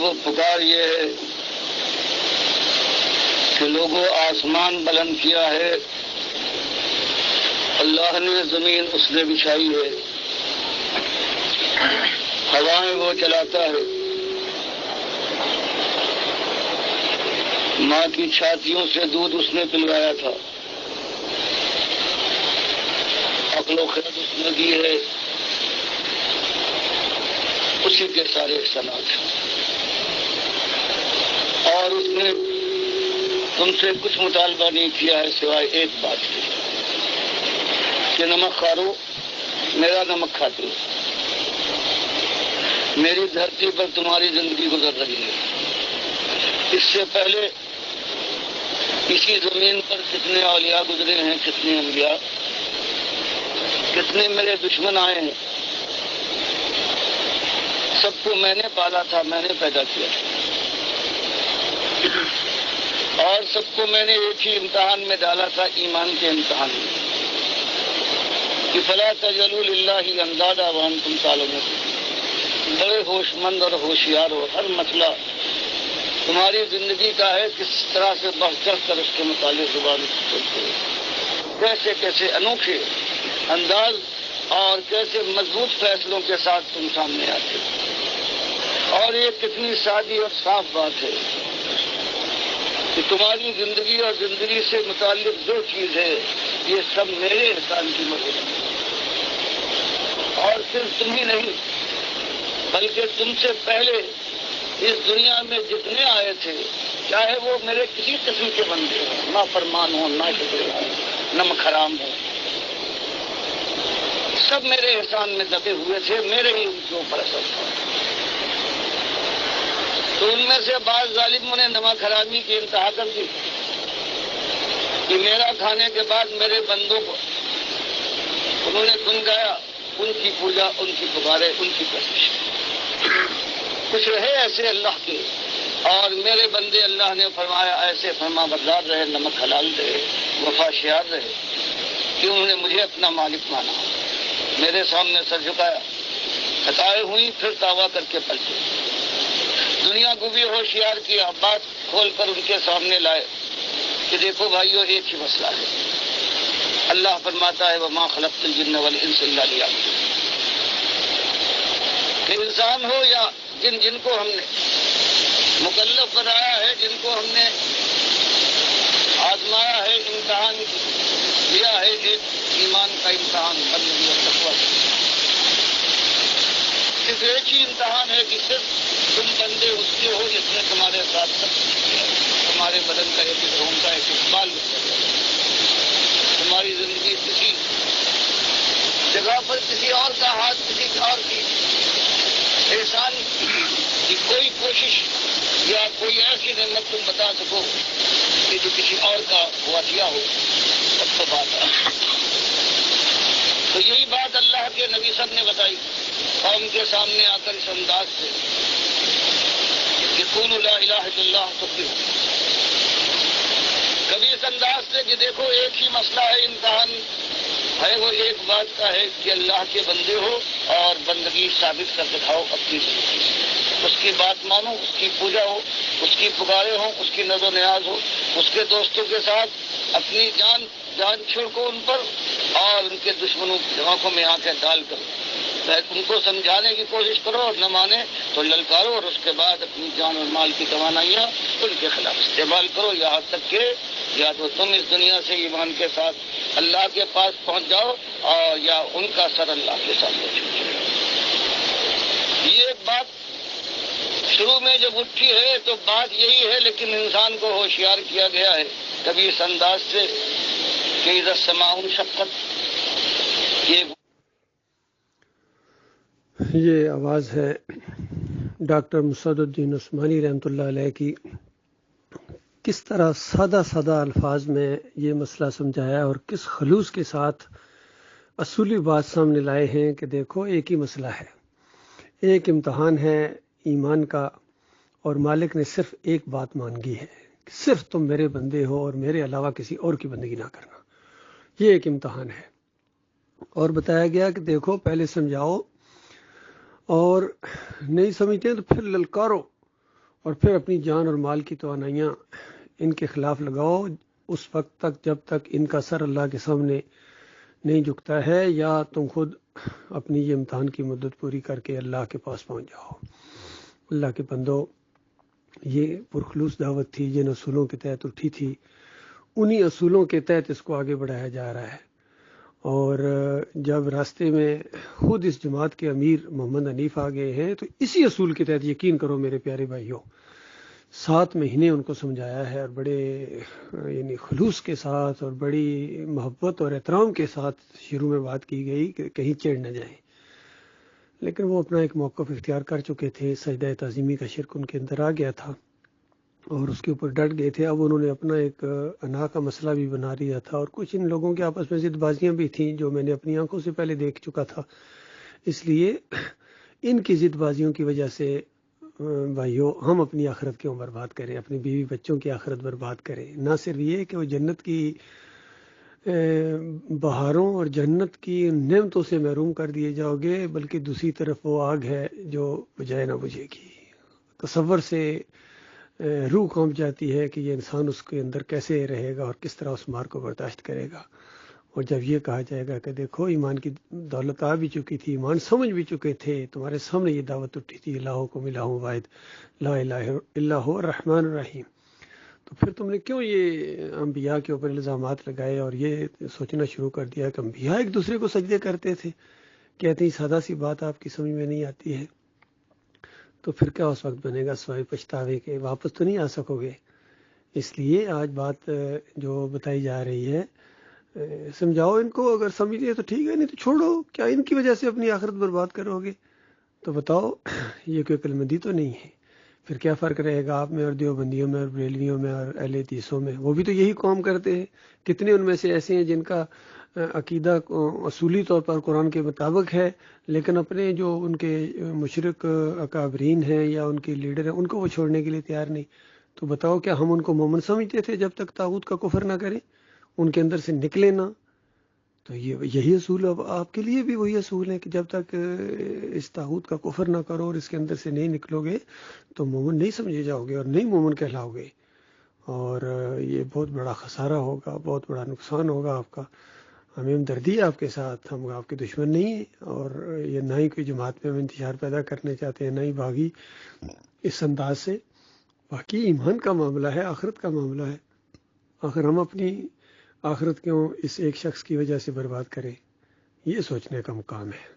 وہ پکار یہ ہے کہ لوگوں آسمان بلند کیا ہے، اللہ نے زمین اس نے بچھائی ہے، ہوائیں وہ چلاتا ہے، ماں کی چھاتیوں سے دودھ اس نے پلوایا تھا، عقل و خرد اس نے دی ہے، اسی کے سارے احسانات ہیں۔ اور اس نے تم سے کچھ مطالبہ نہیں کیا ہے سوائے ایک بات کی کہ نمک کھارو، میرا نمک کھاتے ہو۔ میری دھرتی پر تمہاری زندگی گزر رہی ہے، اس سے پہلے اسی زمین پر کتنے اولیاء گزرے ہیں، کتنے انبیاء، کتنے میرے دشمن آئے ہیں، سب کو میں نے پالا تھا، میں نے پیدا کیا تھا، اور سب کو میں نے ایک ہی امتحان میں ڈالا تھا، ایمان کے امتحان میں، کہ فلا تجعلوا للہ اندادا وانتم تعلمون۔ بڑے ہوش مند اور ہوشیار ہو، ہر مسئلہ تمہاری زندگی کا ہے، کس طرح سے بڑھ چڑھ کر اس کے متعلق زبان کھولتے ہو، کیسے کیسے انوکھے انداز اور کیسے مضبوط فیصلوں کے ساتھ تم سامنے آتے ہو۔ اور یہ کتنی سادی اور صاف بات ہے کہ تمہاری زندگی اور زندگی سے متعلق جو چیز ہے یہ سب میرے احسان کی مدد ہے، اور صرف تم ہی نہیں بلکہ تم سے پہلے اس دنیا میں جتنے آئے تھے، چاہے وہ میرے کسی قسم کے بندے ہوں، نافرمان ہوں، ناشکر ہوں، نمک حرام ہوں، سب میرے احسان میں دبے ہوئے تھے، میرے ہی ان کے اوپر اثر تھا۔ تو ان میں سے بعض ظالموں نے نمک حرامی کی انتہا کر دی کہ میرا کھانے کے بعد میرے بندوں کو انہوں نے گنگایا، ان کی پوجا، ان کی پکارے، ان کی کوشش۔ کچھ رہے ایسے اللہ کے، اور میرے بندے اللہ نے فرمایا ایسے فرما بردار رہے، نمک حلال رہے، وفا شیار رہے، کہ انہوں نے مجھے اپنا مالک مانا، میرے سامنے سر جھکایا، خطائیں ہوئی پھر توبہ کر کے پلٹے، دنیا کو بھی ہوشیار کیا، بات کھول کر ان کے سامنے لائے کہ دیکھو بھائیو ایک ہی مسئلہ ہے۔ اللہ فرماتا ہے وما خلقت الجن والانس الا لیعبدون، کہ انسان ہو یا جن کو ہم نے مکلف بنایا ہے، جن کو ہم نے آزمایا ہے، امتحان دیا ہے، ایک ایمان کا امتحان، بندگی اور تقویٰ، صرف ایک ہی امتحان ہے کہ صرف تم بندے اس کے ہو جس نے تمہارے ساتھ تمہارے بدن کا ایک روم کا ایک اقبال، تمہاری زندگی کسی جگہ پر کسی اور کا ہاتھ، کسی اور کی احسان کی کوئی کوشش یا کوئی ایسی نعمت تم بتا سکو کہ جو کسی اور کا ہوا دیا ہو، سب تو بات ہے۔ تو یہی بات اللہ کے نبی صاحب نے بتائی قوم کے سامنے آ کر اس انداز سے کہ قولوا لا الہ الا اللہ تفلحوا، کبھی اس انداز سے کہ دیکھو ایک ہی مسئلہ ہے، امتحان ہے، وہ ایک بات کا ہے کہ اللہ کے بندے ہو اور بندگی ثابت کر دکھاؤ اپنی زندگی، اس کی بات مانو، اس کی پوجا ہو، اس کی پکارے ہوں، اس کی نظر و نیاز ہو، اس کے دوستوں کے ساتھ اپنی جان چھڑکو ان پر، اور ان کے دشمنوں کی آنکھوں میں آنکھیں ڈال کر ان کو سمجھانے کی کوشش کرو، اور نہ مانے تو للکارو، اور اس کے بعد اپنی جان اور مال کی توانائیاں ان کے خلاف استعمال کرو، یہاں تک کہ یا تو تم اس دنیا سے ایمان کے ساتھ اللہ کے پاس پہنچ جاؤ، اور یا ان کا سر اللہ کے سامنے جھک جائے۔ یہ بات شروع میں جب اٹھی ہے تو بات یہی ہے، لیکن انسان کو ہوشیار کیا گیا ہے کبھی اس انداز سے کہ اذا السماء انشقت۔ یہ آواز ہے ڈاکٹر مسعد الدین عثمانی رحمۃ اللہ علیہ کی، کس طرح سادہ سادہ الفاظ میں یہ مسئلہ سمجھایا اور کس خلوص کے ساتھ اصولی بات سامنے لائے ہیں کہ دیکھو ایک ہی مسئلہ ہے، ایک امتحان ہے ایمان کا، اور مالک نے صرف ایک بات مانگی ہے کہ صرف تم میرے بندے ہو اور میرے علاوہ کسی اور کی بندگی نہ کرنا، یہ ایک امتحان ہے۔ اور بتایا گیا کہ دیکھو پہلے سمجھاؤ، اور نہیں سمجھتے ہیں تو پھر للکارو، اور پھر اپنی جان اور مال کی توانائیاں ان کے خلاف لگاؤ اس وقت تک جب تک ان کا سر اللہ کے سامنے نہیں جھکتا ہے، یا تم خود اپنی یہ امتحان کی مدت پوری کر کے اللہ کے پاس پہنچ جاؤ۔ اللہ کے بندو، یہ پرخلوص دعوت تھی، جن اصولوں کے تحت اٹھی تھی، انہی اصولوں کے تحت اس کو آگے بڑھایا جا رہا ہے۔ اور جب راستے میں خود اس جماعت کے امیر محمد حنیف آ گئے ہیں تو اسی اصول کے تحت یقین کرو میرے پیارے بھائیوں، 7 مہینے ان کو سمجھایا ہے، اور بڑے یعنی خلوص کے ساتھ اور بڑی محبت اور احترام کے ساتھ شروع میں بات کی گئی کہ کہیں چڑھ نہ جائیں، لیکن وہ اپنا ایک موقف اختیار کر چکے تھے، سجدہ تعظیمی کا شرک ان کے اندر آ گیا تھا اور اس کے اوپر ڈٹ گئے تھے۔ اب انہوں نے اپنا ایک انا کا مسئلہ بھی بنا لیا تھا، اور کچھ ان لوگوں کے آپس میں ضد بازیاں بھی تھیں جو میں نے اپنی آنکھوں سے پہلے دیکھ چکا تھا۔ اس لیے ان کی ضد بازیوں کی وجہ سے بھائیو ہم اپنی آخرت کیوں برباد کریں، اپنی بیوی بچوں کی آخرت برباد کریں؟ نہ صرف یہ کہ وہ جنت کی بہاروں اور جنت کی نعمتوں سے محروم کر دیے جاؤ گے، بلکہ دوسری طرف وہ آگ ہے جو بجھائے نہ بجھے گی۔ تصور سے روح کانپ جاتی ہے کہ یہ انسان اس کے اندر کیسے رہے گا اور کس طرح اس مار کو برداشت کرے گا۔ اور جب یہ کہا جائے گا کہ دیکھو ایمان کی دولت آ بھی چکی تھی، ایمان سمجھ بھی چکے تھے، تمہارے سامنے یہ دعوت اٹھی تھی، الہکم الہ واحد لا الہ الا هو الرحمن الرحیم، تو پھر تم نے کیوں یہ انبیاء کے اوپر الزامات لگائے اور یہ سوچنا شروع کر دیا کہ انبیاء ایک دوسرے کو سجدے کرتے تھے؟ کہتے ہیں سادہ سی بات آپ کی سمجھ میں نہیں آتی ہے، تو پھر کیا اس وقت بنے گا سوائے پچھتاوے کے؟ واپس تو نہیں آ سکو گے۔ اس لیے آج بات جو بتائی جا رہی ہے، سمجھاؤ ان کو، اگر سمجھتے تو ٹھیک ہے، نہیں تو چھوڑو، کیا ان کی وجہ سے اپنی آخرت برباد کرو گے؟ تو بتاؤ یہ کوئی عقل مندی تو نہیں ہے؟ پھر کیا فرق رہے گا آپ میں اور دیوبندیوں میں اور بریلویوں میں اور اہل حدیثوں میں؟ وہ بھی تو یہی کام کرتے ہیں۔ کتنے ان میں سے ایسے ہیں جن کا عقیدہ اصولی طور پر قرآن کے مطابق ہے، لیکن اپنے جو ان کے مشرک اکابرین ہیں یا ان کے لیڈر ہیں ان کو وہ چھوڑنے کے لیے تیار نہیں۔ تو بتاؤ کیا ہم ان کو مومن سمجھتے تھے جب تک طاغوت کا کفر نہ کریں، ان کے اندر سے نکلے نہ؟ تو یہی اصول اب آپ کے لیے بھی وہی اصول ہے کہ جب تک اس طاغوت کا کفر نہ کرو اور اس کے اندر سے نہیں نکلو گے تو مومن نہیں سمجھے جاؤ گے اور نہیں مومن کہلاؤ گے، اور یہ بہت بڑا خسارہ ہوگا، بہت بڑا نقصان ہوگا آپ کا۔ ہمیں ہمدردی ہے آپ کے ساتھ، ہم آپ کے دشمن نہیں ہیں، اور یہ نہ ہی کوئی جماعت میں ہم انتشار پیدا کرنے چاہتے ہیں، نہ ہی باغی اس انداز سے۔ باقی ایمان کا معاملہ ہے، آخرت کا معاملہ ہے۔ آخر ہم اپنی آخرت کیوں اس ایک شخص کی وجہ سے برباد کریں؟ یہ سوچنے کا مقام ہے۔